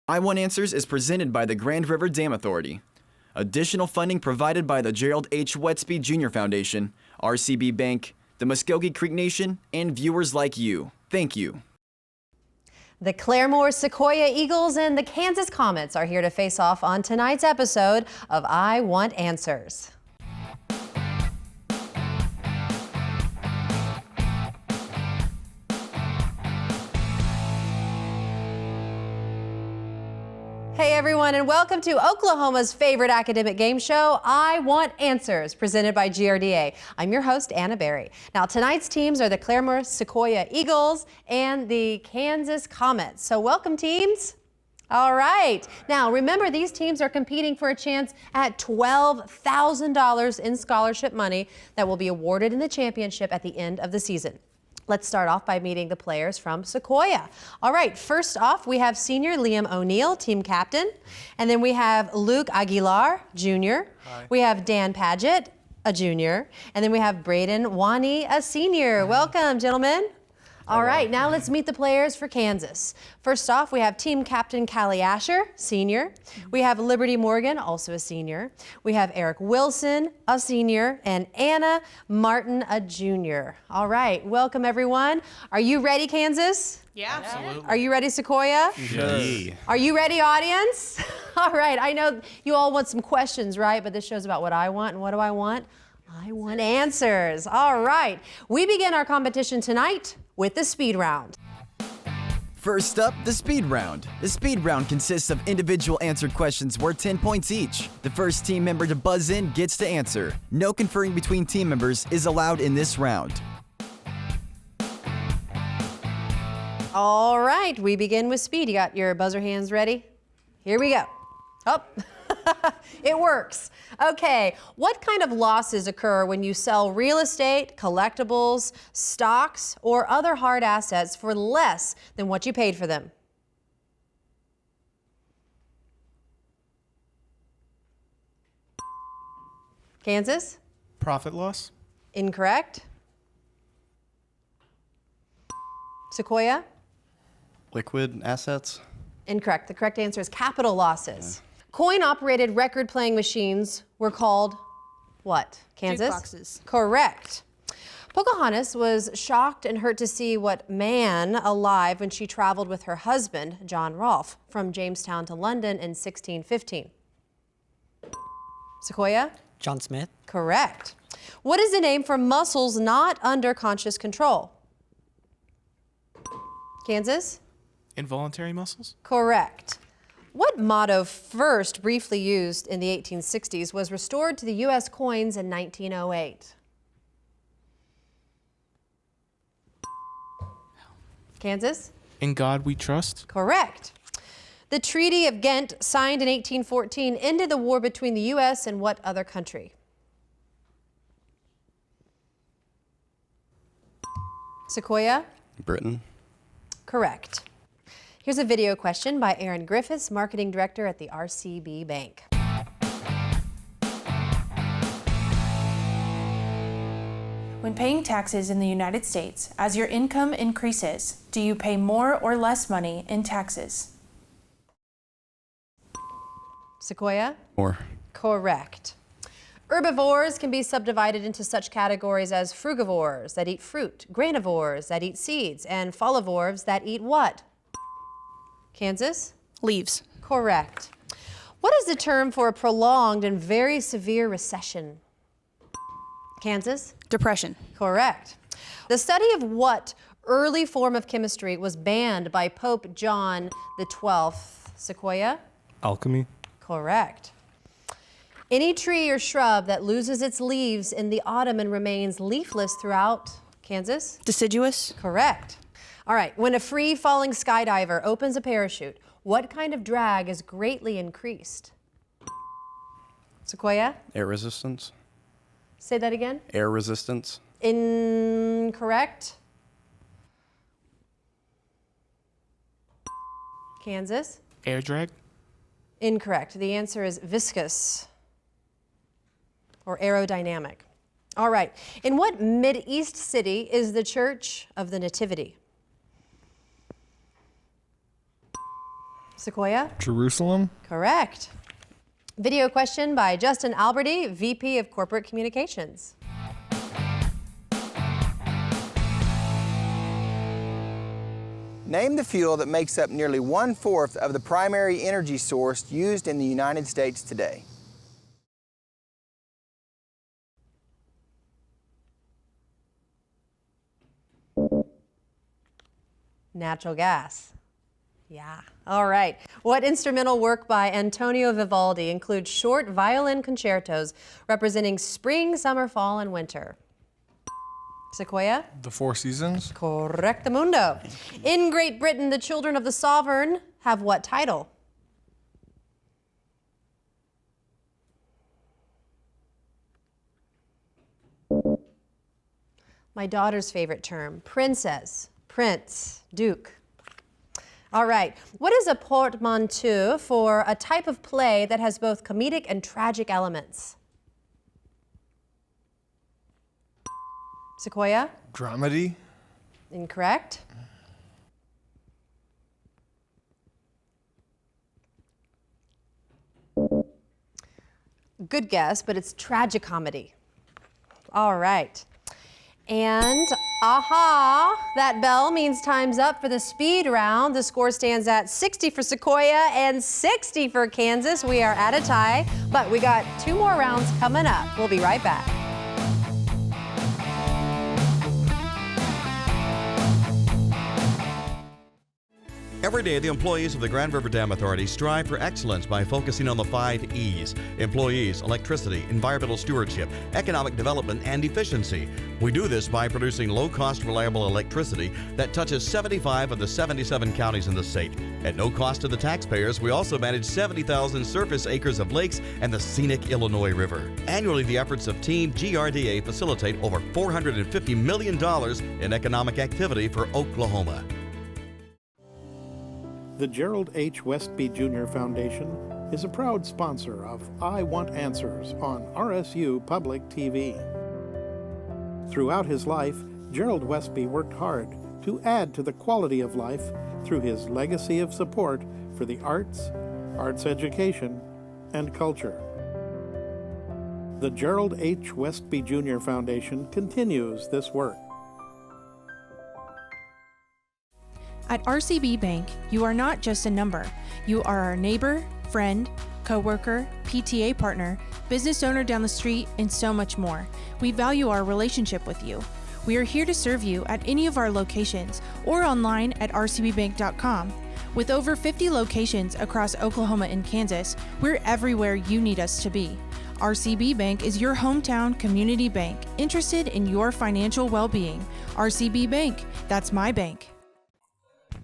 I Want Answers is presented by the Grand River Dam Authority. Additional funding provided by the Gerald H. Westby Jr. Foundation, RCB Bank, the Muscogee Creek Nation, and viewers like you. Thank you. The Claremore Sequoyah Eagles and the Kansas Comets are here to face off on tonight's episode of I Want Answers. Hey everyone, and welcome to Oklahoma's favorite academic game show, I Want Answers, presented by GRDA. I'm your host, Anna Berry. Now, tonight's teams are the Claremore Sequoyah Eagles and the Kansas Comets. So welcome, teams. All right. Now, remember, these teams are competing for a chance at $12,000 in scholarship money that will be awarded in the championship at the end of the season. Let's start off by meeting the players from Sequoyah. All right, first off, we have senior Liam O'Neill, team captain. And then we have Luke Aguilar, junior. Hi. We have Dan Paget, a junior. And then we have Braden Wani, a senior. Hi. Welcome, gentlemen. All right, now let's meet the players for Kansas. First off, we have team captain Callie Asher, senior. We have Liberty Morgan, also a senior. We have Eric Wilson, a senior, and Anna Martin, a junior. All right, welcome everyone. Are you ready, Kansas? Yeah, absolutely. Are you ready, Sequoyah? Yes. Are you ready, audience? All right, I know you all want some questions, right? But this show's about what I want, and what do I want? I want answers. All right, we begin our competition tonight with the speed round. First up, the speed round. The speed round consists of individual answered questions worth 10 points each. The first team member to buzz in gets to answer. No conferring between team members is allowed in this round. All right, we begin with speed. You got your buzzer hands ready? Here we go. Oh, it works. Okay, what kind of losses occur when you sell real estate, collectibles, stocks, or other hard assets for less than what you paid for them? Kansas? Profit loss? Incorrect. Sequoyah? Liquid assets? Incorrect. The correct answer is capital losses. Coin-operated record-playing machines were called what? Kansas? Jukeboxes. Correct. Pocahontas was shocked and hurt to see what man alive when she traveled with her husband, John Rolfe, from Jamestown to London in 1615. Sequoyah? John Smith. Correct. What is the name for muscles not under conscious control? Kansas? Involuntary muscles? Correct. What motto, first briefly used in the 1860s, was restored to the U.S. coins in 1908? Kansas? In God we trust? Correct. The Treaty of Ghent, signed in 1814, ended the war between the U.S. and what other country? Sequoyah? Britain. Correct. Here's a video question by Erin Griffiths, Marketing Director at the RCB Bank. When paying taxes in the United States, as your income increases, do you pay more or less money in taxes? Sequoyah? More. Correct. Herbivores can be subdivided into such categories as frugivores that eat fruit, granivores that eat seeds, and folivores that eat what? Kansas? Leaves. Correct. What is the term for a prolonged and very severe recession? Kansas? Depression. Correct. The study of what early form of chemistry was banned by Pope John XII? Sequoyah? Alchemy. Correct. Any tree or shrub that loses its leaves in the autumn and remains leafless throughout? Kansas? Deciduous. Correct. All right, when a free-falling skydiver opens a parachute, what kind of drag is greatly increased? Sequoyah? Air resistance? Say that again. Air resistance? Incorrect. Kansas? Air drag? Incorrect. The answer is viscous or aerodynamic. All right. In what Mideast city is the Church of the Nativity? Sequoyah? Jerusalem. Correct. Video question by Justin Alberty, VP of Corporate Communications. Name the fuel that makes up nearly 1/4 of the primary energy source used in the United States today. Natural gas. Yeah. All right. What instrumental work by Antonio Vivaldi includes short violin concertos representing spring, summer, fall, and winter? Sequoyah? The Four Seasons. Correctamundo. In Great Britain, the children of the sovereign have what title? My daughter's favorite term, princess, prince, duke. All right, what is a portmanteau for a type of play that has both comedic and tragic elements? Sequoyah? Dramedy. Incorrect. Good guess, but it's tragicomedy. All right. And aha, that bell means time's up for the speed round. The score stands at 60 for Sequoyah and 60 for Kansas. We are at a tie, but we got 2 more rounds coming up. We'll be right back. Every day, the employees of the Grand River Dam Authority strive for excellence by focusing on the 5 E's: employees, electricity, environmental stewardship, economic development, and efficiency. We do this by producing low-cost, reliable electricity that touches 75 of the 77 counties in the state. At no cost to the taxpayers, we also manage 70,000 surface acres of lakes and the scenic Illinois River. Annually, the efforts of Team GRDA facilitate over $450 million in economic activity for Oklahoma. The Gerald H. Westby Jr. Foundation is a proud sponsor of I Want Answers on RSU Public TV. Throughout his life, Gerald Westby worked hard to add to the quality of life through his legacy of support for the arts, arts education, and culture. The Gerald H. Westby Jr. Foundation continues this work. At RCB Bank, you are not just a number. You are our neighbor, friend, coworker, PTA partner, business owner down the street, and so much more. We value our relationship with you. We are here to serve you at any of our locations or online at rcbbank.com. With over 50 locations across Oklahoma and Kansas, we're everywhere you need us to be. RCB Bank is your hometown community bank, interested in your financial well-being. RCB Bank, that's my bank.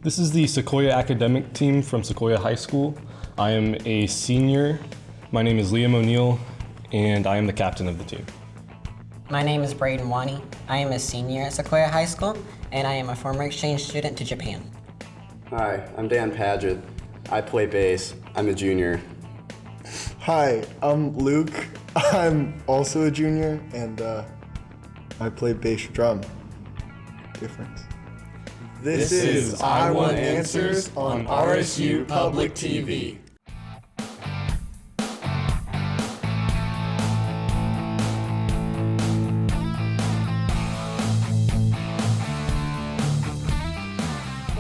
This is the Sequoyah academic team from Sequoyah High School. I am a senior. My name is Liam O'Neill, and I am the captain of the team. My name is Braden Wani. I am a senior at Sequoyah High School, and I am a former exchange student to Japan. Hi, I'm Dan Paget. I play bass. I'm a junior. Hi, I'm Luke. I'm also a junior, and I play bass drum. Difference. This is I Want Answers on RSU Public TV.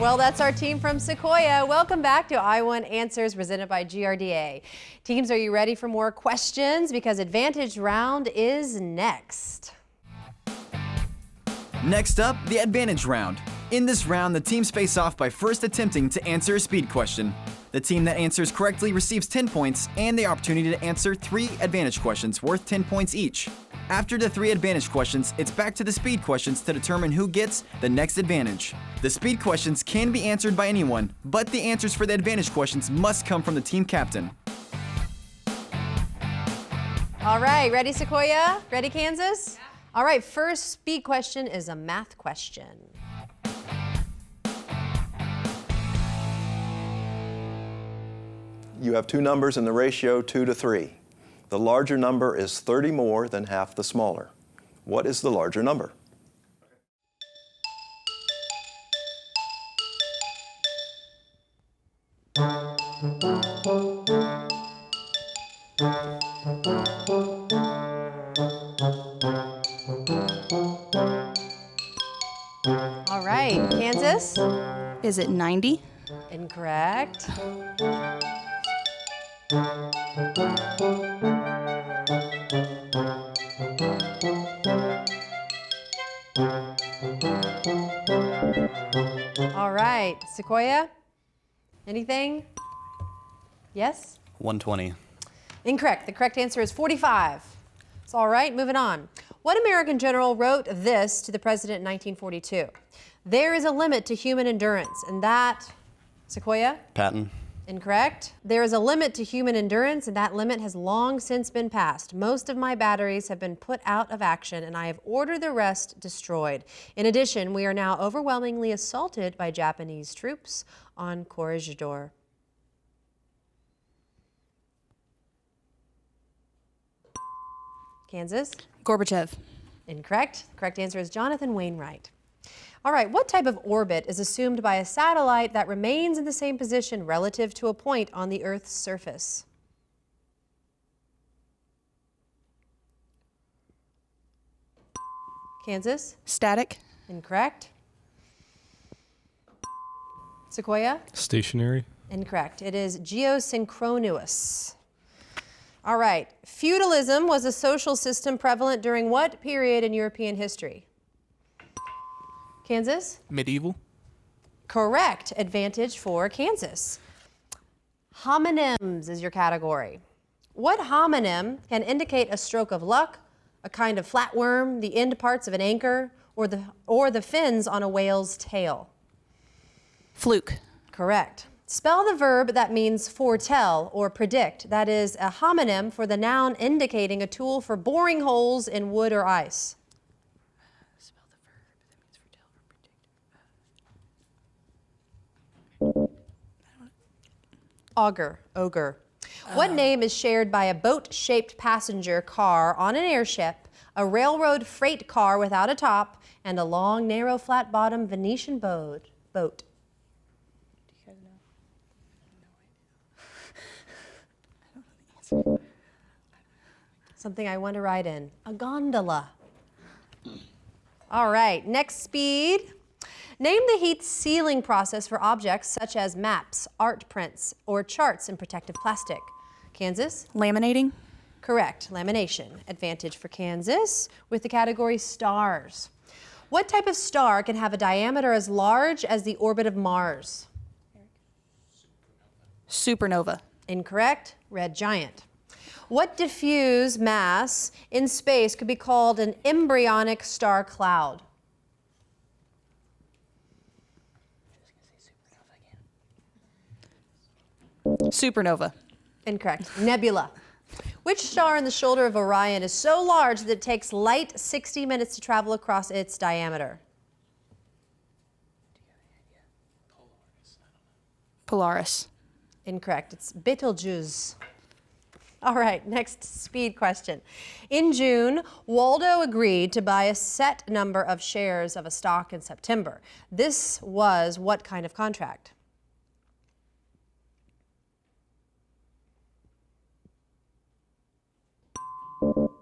Well, that's our team from Sequoyah. Welcome back to I Want Answers presented by GRDA. Teams, are you ready for more questions? Because Advantage Round is next. Next up, the Advantage Round. In this round, the teams face off by first attempting to answer a speed question. The team that answers correctly receives 10 points and the opportunity to answer 3 advantage questions worth 10 points each. After the 3 advantage questions, it's back to the speed questions to determine who gets the next advantage. The speed questions can be answered by anyone, but the answers for the advantage questions must come from the team captain. All right, ready Sequoyah? Ready Kansas? Yeah. All right, first speed question is a math question. You have 2 numbers in the ratio 2 to 3. The larger number is 30 more than half the smaller. What is the larger number? All right, Kansas? Is it 90? Incorrect. All right, Sequoyah? Anything? Yes? 120. Incorrect. The correct answer is 45. It's all right, moving on. What American general wrote this to the president in 1942? There is a limit to human endurance, and that, Sequoyah? Patton. Incorrect. There is a limit to human endurance, and that limit has long since been passed. Most of my batteries have been put out of action, and I have ordered the rest destroyed. In addition, we are now overwhelmingly assaulted by Japanese troops on Corregidor. Kansas? Gorbachev. Incorrect. The correct answer is Jonathan Wainwright. All right, what type of orbit is assumed by a satellite that remains in the same position relative to a point on the Earth's surface? Kansas? Static. Incorrect. Sequoyah? Stationary. Incorrect. It is geosynchronous. All right. Feudalism was a social system prevalent during what period in European history? Kansas? Medieval. Correct. Advantage for Kansas. Homonyms is your category. What homonym can indicate a stroke of luck, a kind of flatworm, the end parts of an anchor, or the fins on a whale's tail? Fluke. Correct. Spell the verb that means foretell or predict. That is a homonym for the noun indicating a tool for boring holes in wood or ice. Spell the verb that means foretell or predict. Augur. Ogre. What name is shared by a boat-shaped passenger car on an airship, a railroad freight car without a top, and a long, narrow, flat-bottomed Venetian boat? Something I want to ride in. A gondola. All right, next speed. Name the heat sealing process for objects such as maps, art prints, or charts in protective plastic. Kansas? Laminating. Correct, lamination. Advantage for Kansas with the category stars. What type of star can have a diameter as large as the orbit of Mars? Supernova. Incorrect, red giant. What diffuse mass in space could be called an embryonic star cloud? Supernova. Incorrect. Nebula. Which star in the shoulder of Orion is so large that it takes light 60 minutes to travel across its diameter? Polaris. Incorrect. It's Betelgeuse. All right, next speed question. In June, Waldo agreed to buy a set number of shares of a stock in September. This was what kind of contract?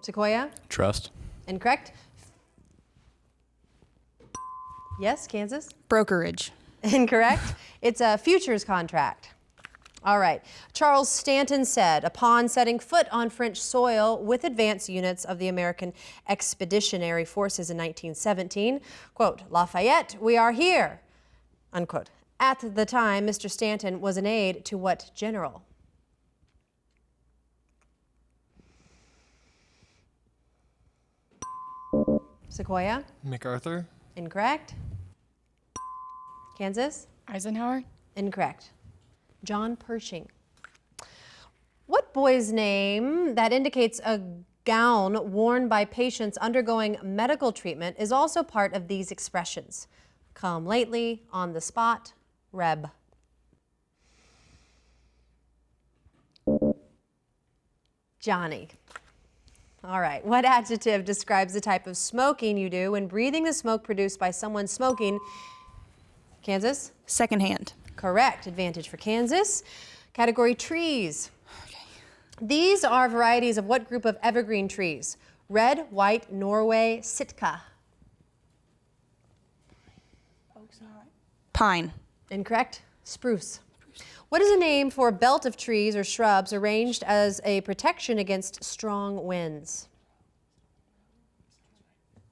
Sequoyah? Trust. Incorrect. Yes, Kansas? Brokerage. Incorrect. It's a futures contract. All right. Charles Stanton said, upon setting foot on French soil with advance units of the American Expeditionary Forces in 1917, quote, Lafayette, we are here, unquote. At the time, Mr. Stanton was an aide to what general? Sequoyah? MacArthur. Incorrect. Kansas? Eisenhower. Incorrect. John Pershing. What boy's name that indicates a gown worn by patients undergoing medical treatment is also part of these expressions? Come lately, on the spot, Reb. Johnny. All right, what adjective describes the type of smoking you do when breathing the smoke produced by someone smoking? Kansas? Secondhand. Correct. Advantage for Kansas. Category trees. These are varieties of what group of evergreen trees? Red, white, Norway, Sitka. Pine. Incorrect. Spruce. What is a name for a belt of trees or shrubs arranged as a protection against strong winds?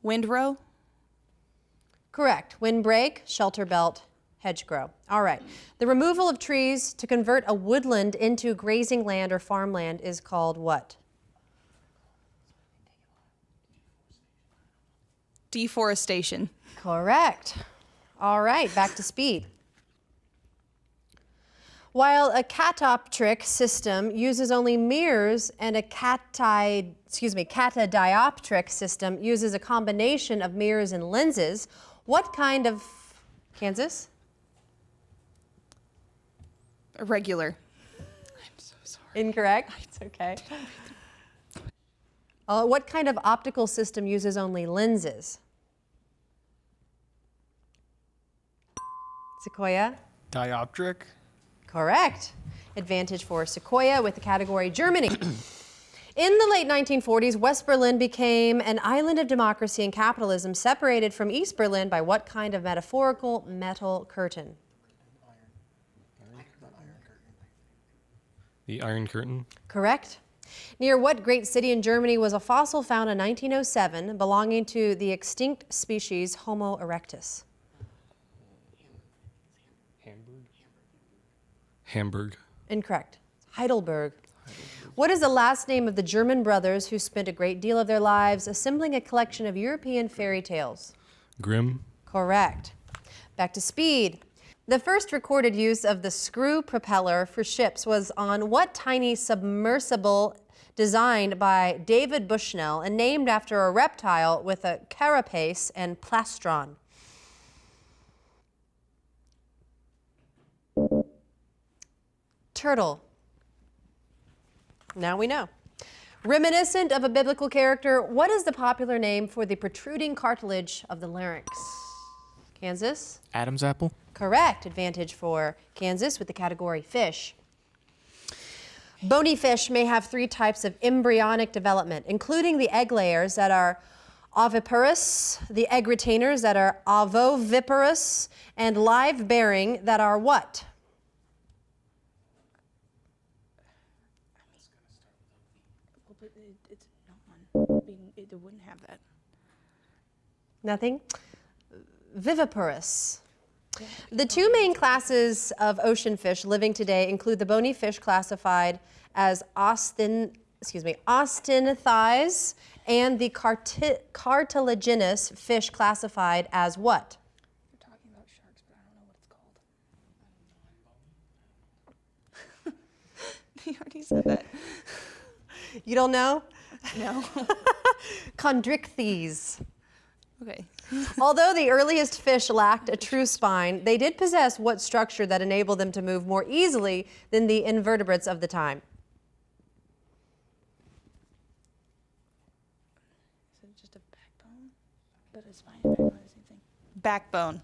Windrow. Correct. Windbreak, shelter belt, hedgerow. All right. The removal of trees to convert a woodland into grazing land or farmland is called what? Deforestation. Correct. All right, back to speed. While a catoptric system uses only mirrors and a catadioptric system uses a combination of mirrors and lenses, what kind of, Kansas? Irregular. I'm so sorry. Incorrect. It's okay. What kind of optical system uses only lenses? Sequoyah? Dioptric. Correct. Advantage for Sequoyah with the category Germany. In the late 1940s, West Berlin became an island of democracy and capitalism separated from East Berlin by what kind of metaphorical metal curtain? The Iron Curtain. Correct. Near what great city in Germany was a fossil found in 1907 belonging to the extinct species Homo erectus? Hamburg. Incorrect. Heidelberg. What is the last name of the German brothers who spent a great deal of their lives assembling a collection of European fairy tales? Grimm. Correct. Back to speed. The first recorded use of the screw propeller for ships was on what tiny submersible designed by David Bushnell and named after a reptile with a carapace and plastron? Turtle. Now we know. Reminiscent of a biblical character, what is the popular name for the protruding cartilage of the larynx? Kansas? Adam's apple. Correct. Advantage for Kansas with the category fish. Bony fish may have 3 types of embryonic development, including the egg layers that are oviparous, the egg retainers that are ovoviparous, and live bearing that are what? It wouldn't have that. Nothing? Viviparous. The 2 main classes of ocean fish living today include the bony fish classified as austenites and the cartilaginous fish classified as what? You're talking about sharks, but I don't know what it's called. You already said that. You don't know? No. Chondrichthyes. Okay. Although the earliest fish lacked a true spine, they did possess what structure that enabled them to move more easily than the invertebrates of the time? Is it just a backbone? But a spine and backbone are the same thing. Backbone.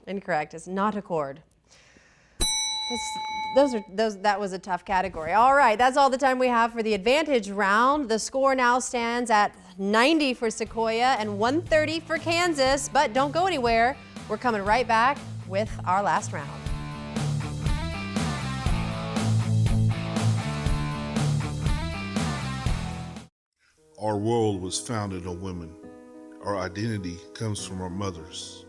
Incorrect. It's not a cord. That was a tough category. All right, that's all the time we have for the advantage round. The score now stands at 90 for Sequoyah and 130 for Kansas, but don't go anywhere. We're coming right back with our last round. Our world was founded on women. Our identity comes from our mothers.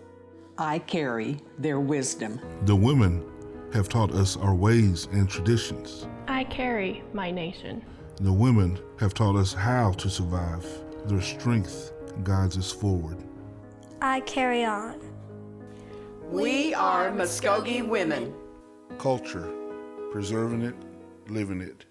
I carry their wisdom. The women have taught us our ways and traditions. I carry my nation. The women have taught us how to survive. Their strength guides us forward. I carry on. We are Muscogee women. Culture, preserving it, living it.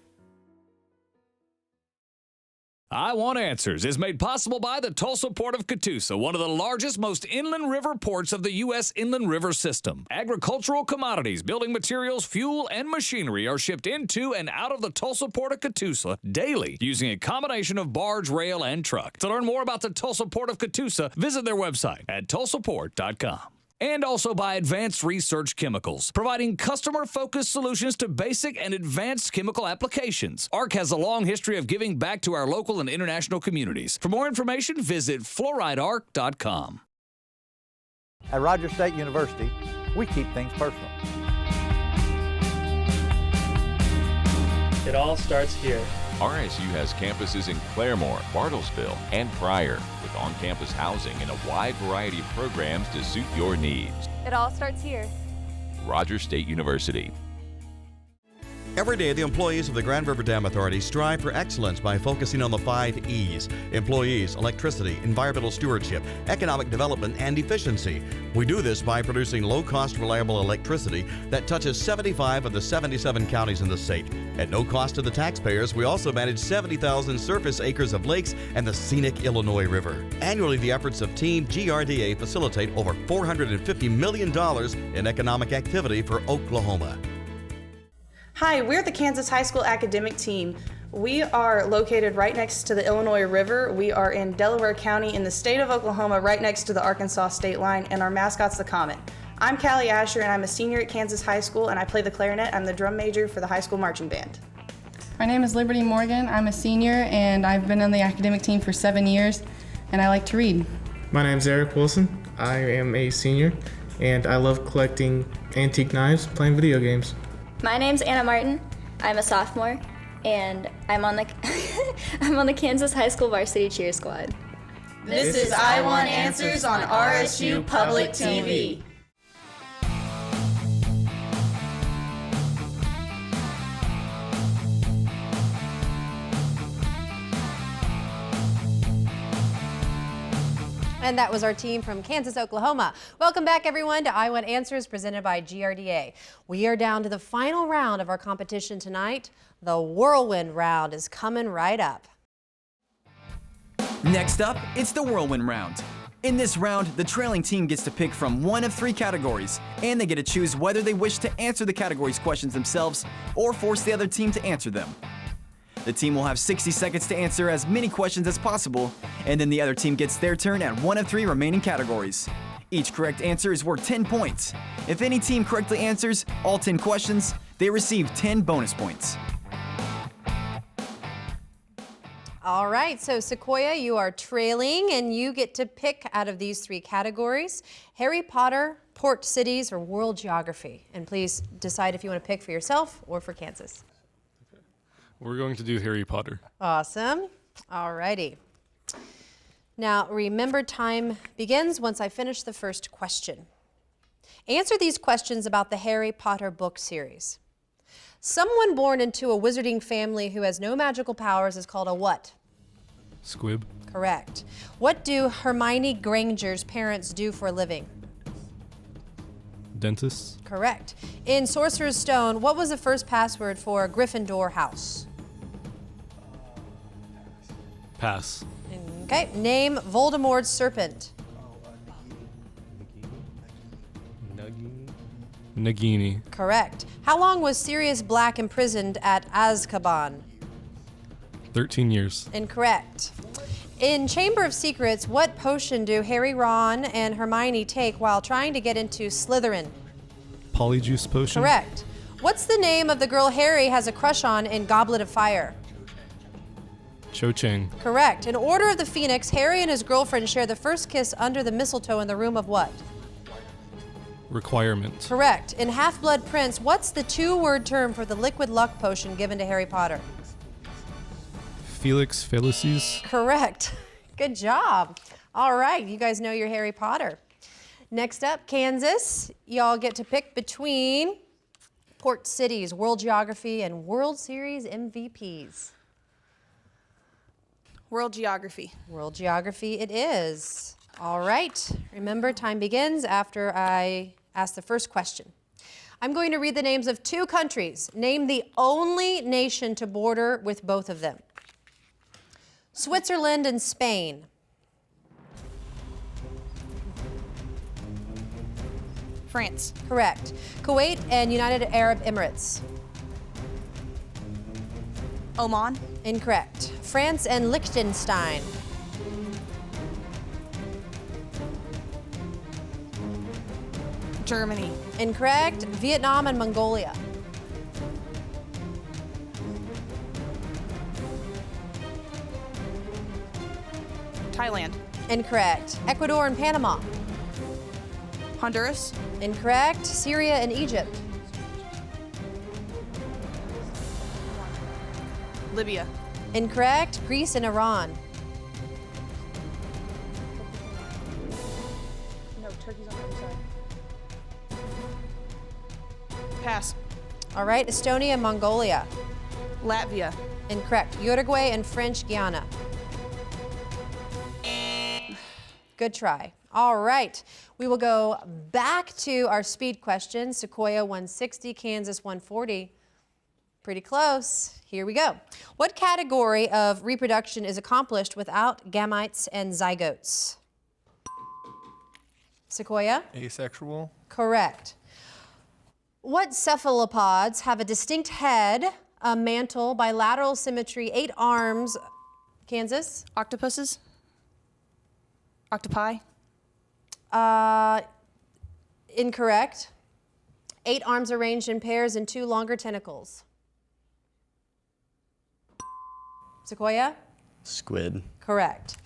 I Want Answers is made possible by the Tulsa Port of Catoosa, one of the largest, most inland river ports of the U.S. inland river system. Agricultural commodities, building materials, fuel, and machinery are shipped into and out of the Tulsa Port of Catoosa daily using a combination of barge, rail, and truck. To learn more about the Tulsa Port of Catoosa, visit their website at tulsaport.com. and also by Advanced Research Chemicals, providing customer-focused solutions to basic and advanced chemical applications. ARC has a long history of giving back to our local and international communities. For more information, visit fluoridearc.com. At Rogers State University, we keep things personal. It all starts here. RSU has campuses in Claremore, Bartlesville, and Pryor, with on-campus housing and a wide variety of programs to suit your needs. It all starts here. Rogers State University. Every day, the employees of the Grand River Dam Authority strive for excellence by focusing on the 5 E's: employees, electricity, environmental stewardship, economic development, and efficiency. We do this by producing low-cost, reliable electricity that touches 75 of the 77 counties in the state. At no cost to the taxpayers, we also manage 70,000 surface acres of lakes and the scenic Illinois River. Annually, the efforts of Team GRDA facilitate over $450 million in economic activity for Oklahoma. Hi, we're the Kansas High School academic team. We are located right next to the Illinois River. We are in Delaware County in the state of Oklahoma, right next to the Arkansas state line, and our mascot's the Comet. I'm Callie Asher, and I'm a senior at Kansas High School, and I play the clarinet. I'm the drum major for the high school marching band. My name is Liberty Morgan. I'm a senior, and I've been on the academic team for 7 years, and I like to read. My name's Eric Wilson. I am a senior, and I love collecting antique knives, playing video games. My name's Anna Martin. I'm a sophomore, and I'm on the I'm on the Kansas High School varsity cheer squad. This is I Want Answers on RSU Public TV. And that was our team from Kansas, Oklahoma. Welcome back, everyone, to I Want Answers presented by GRDA. We are down to the final round of our competition tonight. The whirlwind round is coming right up. Next up, it's the whirlwind round. In this round, the trailing team gets to pick from one of 3 categories, and they get to choose whether they wish to answer the categories questions themselves or force the other team to answer them. The team will have 60 seconds to answer as many questions as possible, and then the other team gets their turn at one of 3 remaining categories. Each correct answer is worth 10 points. If any team correctly answers all 10 questions, they receive 10 bonus points. All right, so Sequoyah, you are trailing, and you get to pick out of these 3 categories: Harry Potter, port cities, or world geography. And please decide if you want to pick for yourself or for Kansas. We're going to do Harry Potter. Awesome. All righty. Now, remember, time begins once I finish the first question. Answer these questions about the Harry Potter book series. Someone born into a wizarding family who has no magical powers is called a what? Squib. Correct. What do Hermione Granger's parents do for a living? Dentist. Correct. In Sorcerer's Stone, what was the first password for Gryffindor house? Pass. Okay. Name Voldemort's serpent. Nagini. Correct. How long was Sirius Black imprisoned at Azkaban? 13 years. Incorrect. In Chamber of Secrets, what potion do Harry, Ron, and Hermione take while trying to get into Slytherin? Polyjuice potion. Correct. What's the name of the girl Harry has a crush on in Goblet of Fire? Cho Chang. Correct. In Order of the Phoenix, Harry and his girlfriend share the first kiss under the mistletoe in the room of what? Requirement. Correct. In Half-Blood Prince, what's the 2-word term for the liquid luck potion given to Harry Potter? Felix Felicis. Correct. Good job. All right, you guys know your Harry Potter. Next up, Kansas. Y'all get to pick between port cities, world geography, and World Series MVPs. World geography. World geography it is. All right. Remember, time begins after I ask the first question. I'm going to read the names of 2 countries. Name the only nation to border with both of them. Switzerland and Spain. France. Correct. Kuwait and United Arab Emirates. Oman. Incorrect. France and Liechtenstein. Germany. Incorrect. Vietnam and Mongolia. Thailand. Incorrect. Ecuador and Panama. Honduras. Incorrect. Syria and Egypt. Libya. Incorrect. Greece and Iran. No, Turkey's on the other side. Pass. All right. Estonia and Mongolia. Latvia. Incorrect. Uruguay and French Guiana. Good try. All right. We will go back to our speed question. Sequoyah 160, Kansas 140. Pretty close. Here we go. What category of reproduction is accomplished without gametes and zygotes? Sequoyah? Asexual. Correct. What cephalopods have a distinct head, a mantle, bilateral symmetry, 8 arms? Kansas? Octopuses. Octopi. Incorrect. 8 arms arranged in pairs and 2 longer tentacles. Sequoyah? Squid. Correct.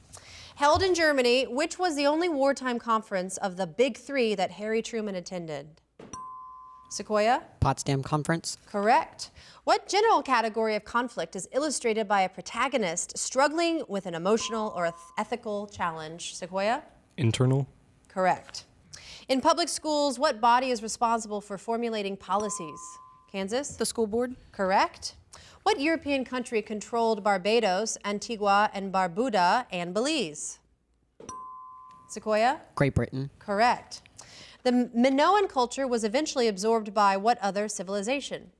Held in Germany, which was the only wartime conference of the Big Three that Harry Truman attended? Sequoyah? Potsdam Conference. Correct. What general category of conflict is illustrated by a protagonist struggling with an emotional or ethical challenge? Sequoyah? Internal. Correct. In public schools, what body is responsible for formulating policies? Kansas? The school board. Correct. What European country controlled Barbados, Antigua and Barbuda, and Belize? Sequoyah? Great Britain. Correct. The Minoan culture was eventually absorbed by what other civilization?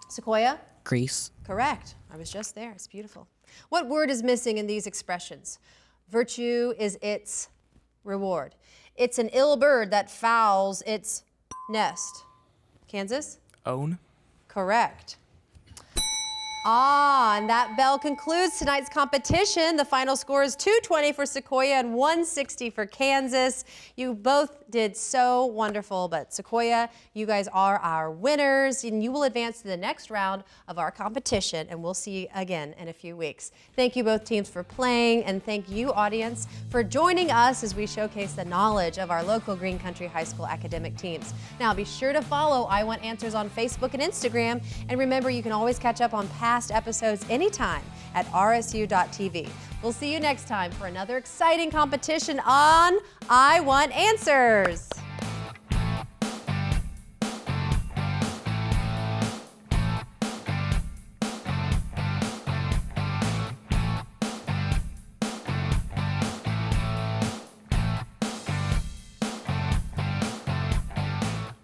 Sequoyah? Greece. Correct. I was just there. It's beautiful. What word is missing in these expressions? Virtue is its reward. It's an ill bird that fouls its nest. Kansas? Own. Correct. And that bell concludes tonight's competition. The final score is 220 for Sequoyah and 160 for Kansas. You both did so wonderful, but Sequoyah, you guys are our winners, and you will advance to the next round of our competition, and we'll see you again in a few weeks. Thank you both teams for playing, and thank you, audience, for joining us as we showcase the knowledge of our local Green Country High School academic teams. Now, be sure to follow I Want Answers on Facebook and Instagram, and remember, you can always catch up on past episodes anytime at rsu.tv. We'll see you next time for another exciting competition on I Want Answers.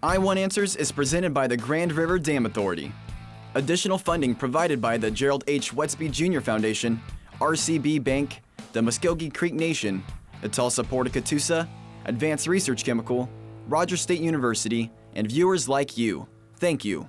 I Want Answers is presented by the Grand River Dam Authority. Additional funding provided by the Gerald H. Westby Jr. Foundation, RCB Bank, the Muscogee Creek Nation, the Tulsa Port of Catoosa, Advanced Research Chemical, Rogers State University, and viewers like you. Thank you.